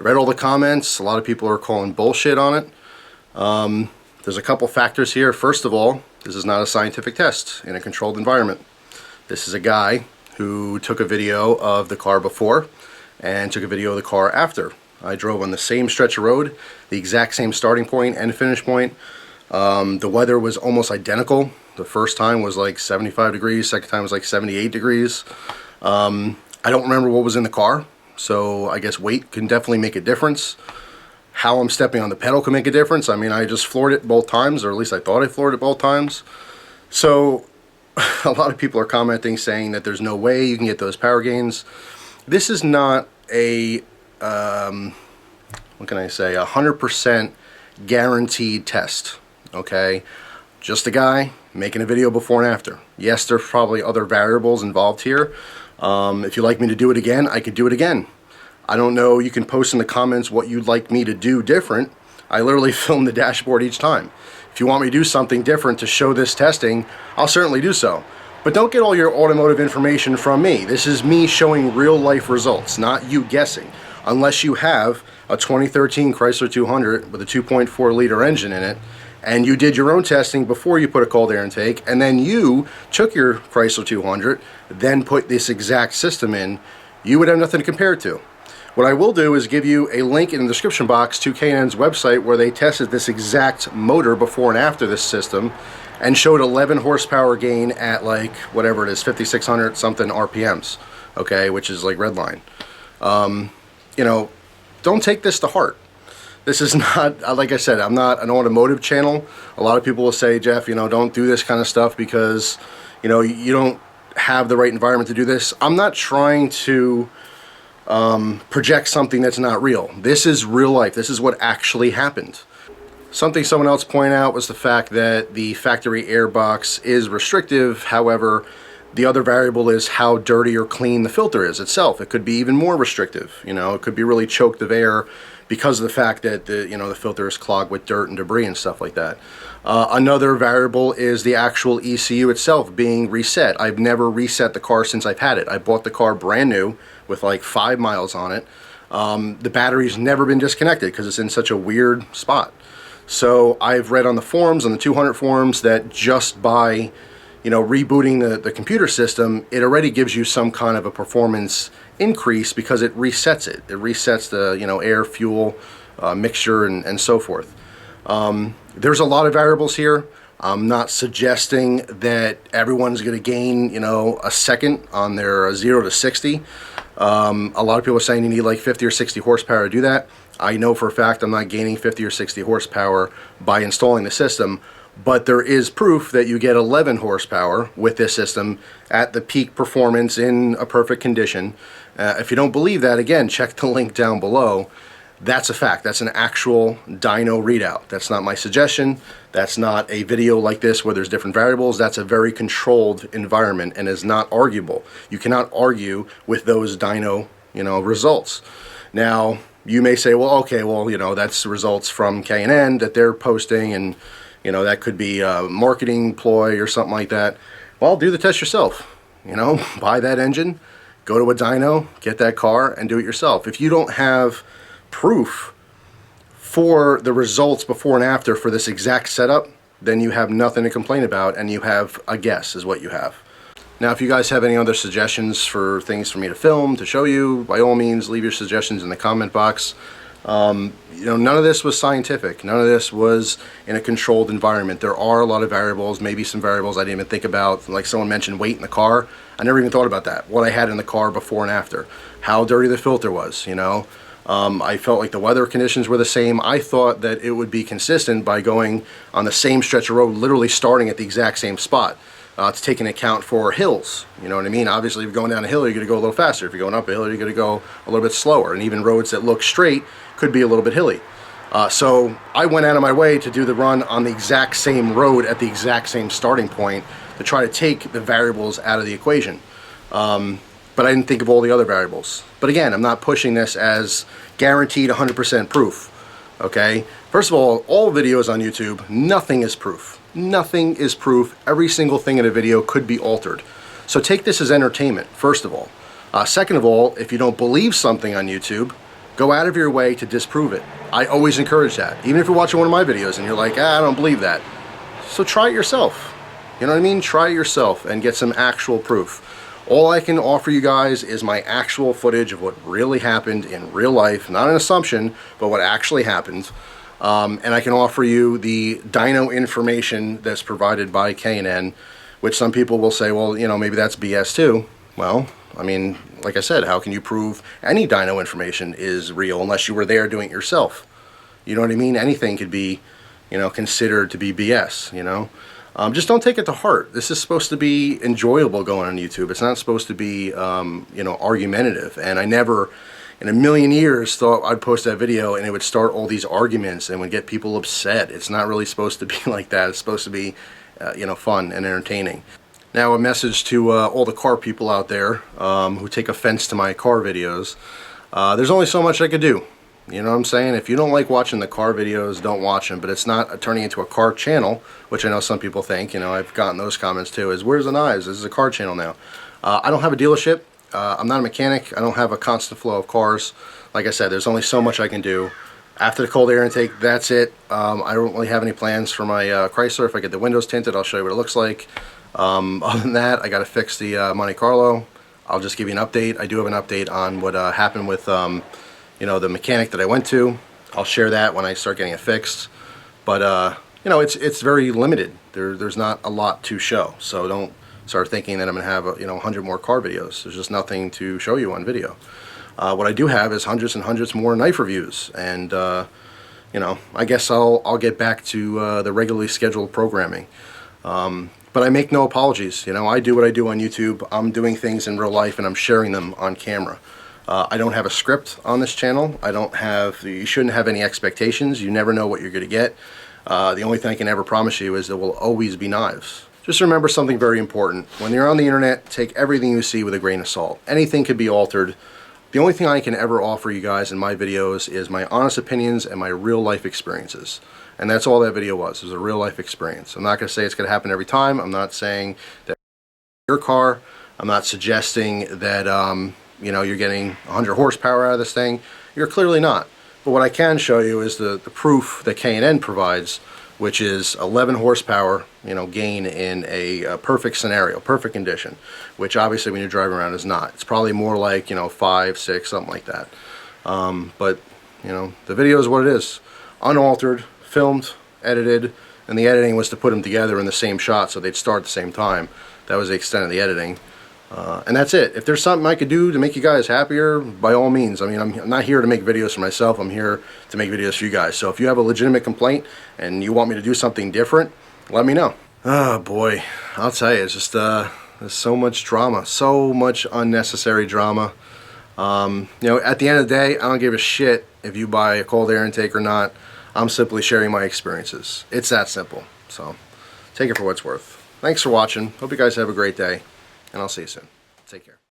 I read all the comments. A lot of people are calling bullshit on it. There's a couple factors here. First of all, this is not a scientific test in a controlled environment. This is a guy who took a video of the car before and took a video of the car after. I drove on the same stretch of road, the exact same starting point and finish point. The weather was almost identical. The first time was like 75 degrees, second time was like 78 degrees. I don't remember what was in the car, so I guess weight can definitely make a difference. How I'm stepping on the pedal can make a difference. I mean, I just floored it both times, or at least I thought I floored it both times. So a lot of people are commenting saying that there's no way you can get those power gains. This is not a, what can I say, 100% guaranteed test, okay? Just a guy making a video before and after. Yes, there's probably other variables involved here. If you'd like me to do it again, I could do it again. I don't know, you can post in the comments what you'd like me to do different. I literally film the dashboard each time. If you want me to do something different to show this testing, I'll certainly do so. But don't get all your automotive information from me. This is me showing real life results, not you guessing. Unless you have a 2013 Chrysler 200 with a 2.4 liter engine in it, and you did your own testing before you put a cold air intake, and then you took your Chrysler 200, then put this exact system in, you would have nothing to compare it to. What I will do is give you a link in the description box to K&N's website where they tested this exact motor before and after this system and showed 11 horsepower gain at like whatever it is, 5,600 something RPMs, okay, which is like redline. You know, don't take this to heart. This is not, like I said, I'm not an automotive channel. A lot of people will say, Jeff, you know, don't do this kind of stuff because, you know, you don't have the right environment to do this. I'm not trying to project something that's not real. This is real life. This is what actually happened. Something someone else pointed out was the fact that the factory air box is restrictive. However, the other variable is how dirty or clean the filter is itself. It could be even more restrictive. You know, it could be really choked of air because of the fact that the filter is clogged with dirt and debris and stuff like that. Another variable is the actual ECU itself being reset. I've never reset the car since I've had it. I bought the car brand new with like 5 miles on it. The battery's never been disconnected because it's in such a weird spot. So I've read on the forums, on the 200 forums, that just by rebooting the computer system, it already gives you some kind of a performance increase because it resets it. It resets the air, fuel, mixture, and so forth. There's a lot of variables here. I'm not suggesting that everyone's going to gain a second on their 0 to 60. A lot of people are saying you need like 50 or 60 horsepower to do that. I know for a fact I'm not gaining 50 or 60 horsepower by installing the system, but there is proof that you get 11 horsepower with this system at the peak performance in a perfect condition. If you don't believe that, again, check the link down below. That's a fact. That's an actual dyno readout. That's not my suggestion. That's not a video like this where there's different variables. That's a very controlled environment and is not arguable. You cannot argue with those dyno results. Now, you may say, well, okay, well, that's the results from K&N that they're posting, and that could be a marketing ploy or something like that. Well, do the test yourself. Buy that engine, go to a dyno, get that car, and do it yourself. If you don't have proof for the results before and after for this exact setup, then you have nothing to complain about, and you have a guess is what you have. Now, if you guys have any other suggestions for things for me to film, to show you, by all means, leave your suggestions in the comment box. None of this was scientific. None of this was in a controlled environment. There are a lot of variables, maybe some variables I didn't even think about. Like someone mentioned weight in the car. I never even thought about that. What I had in the car before and after. How dirty the filter was, I felt like the weather conditions were the same. I thought that it would be consistent by going on the same stretch of road, literally starting at the exact same spot. To take into account for hills, you know what I mean? Obviously, if you're going down a hill, you're going to go a little faster. If you're going up a hill, you're going to go a little bit slower. And even roads that look straight could be a little bit hilly. So I went out of my way to do the run on the exact same road at the exact same starting point to try to take the variables out of the equation. But I didn't think of all the other variables. But again, I'm not pushing this as guaranteed 100% proof, okay? First of all videos on YouTube, nothing is proof. Nothing is proof. Every single thing in a video could be altered. So take this as entertainment, first of all. Second of all, if you don't believe something on YouTube, Go out of your way to disprove it. I always encourage that. Even if you're watching one of my videos and you're like, I don't believe that. So try it yourself. You know what I mean? Try it yourself and get some actual proof. All I can offer you guys is my actual footage of what really happened in real life, not an assumption, but what actually happened. And I can offer you the dyno information that's provided by K&N, which some people will say, well, you know, maybe that's BS too. Well, I mean, like I said, how can you prove any dyno information is real unless you were there doing it yourself? You know what I mean? Anything could be, you know, considered to be BS, you know? Just don't take it to heart. This is supposed to be enjoyable going on YouTube. It's not supposed to be, you know, argumentative. And I never, in a million years, thought I'd post that video and it would start all these arguments and would get people upset. It's not really supposed to be like that. It's supposed to be, you know, fun and entertaining. Now, a message to all the car people out there who take offense to my car videos. There's only so much I could do. You know what I'm saying? If you don't like watching the car videos, don't watch them. But it's not turning into a car channel, which I know some people think. You know, I've gotten those comments too. Is where's the knives? This is a car channel now. I don't have a dealership. I'm not a mechanic. I don't have a constant flow of cars. Like I said, there's only so much I can do. After the cold air intake, that's it. I don't really have any plans for my Chrysler. If I get the windows tinted, I'll show you what it looks like. Other than that, I got to fix the Monte Carlo. I'll just give you an update. I do have an update on what happened with you know, the mechanic that I went to. I'll share that when I start getting it fixed. But you know, it's very limited. There's not a lot to show. So don't start thinking that I'm gonna have you know 100 more car videos. There's just nothing to show you on video. What I do have is hundreds and hundreds more knife reviews, and you know, I guess I'll get back to the regularly scheduled programming. But I make no apologies. You know, I do what I do on YouTube. I'm doing things in real life and I'm sharing them on camera. I don't have a script on this channel. I don't have, you shouldn't have any expectations. You never know what you're going to get. The only thing I can ever promise you is there will always be knives. Just remember something very important. When you're on the internet, take everything you see with a grain of salt. Anything could be altered. The only thing I can ever offer you guys in my videos is my honest opinions and my real life experiences. And that's all that video was. It was a real life experience. I'm not going to say it's going to happen every time. I'm not saying that your car. I'm not suggesting that you know, you're getting 100 horsepower out of this thing. You're clearly not. But what I can show you is the proof that K&N provides, which is 11 horsepower, you know, gain in a perfect scenario, perfect condition, which obviously when you're driving around is not. It's probably more like, you know, 5, 6, something like that. But, you know, the video is what it is. Unaltered, filmed, edited, and the editing was to put them together in the same shot so they'd start at the same time. That was the extent of the editing. And that's it. If there's something I could do to make you guys happier, by all means. I mean, I'm not here to make videos for myself. I'm here to make videos for you guys. So if you have a legitimate complaint and you want me to do something different, let me know. Oh boy, I'll tell you, it's just there's so much drama, so much unnecessary drama. You know, at the end of the day, I don't give a shit if you buy a cold air intake or not. I'm simply sharing my experiences. It's that simple. So take it for what it's worth. Thanks for watching. Hope you guys have a great day. And I'll see you soon. Take care.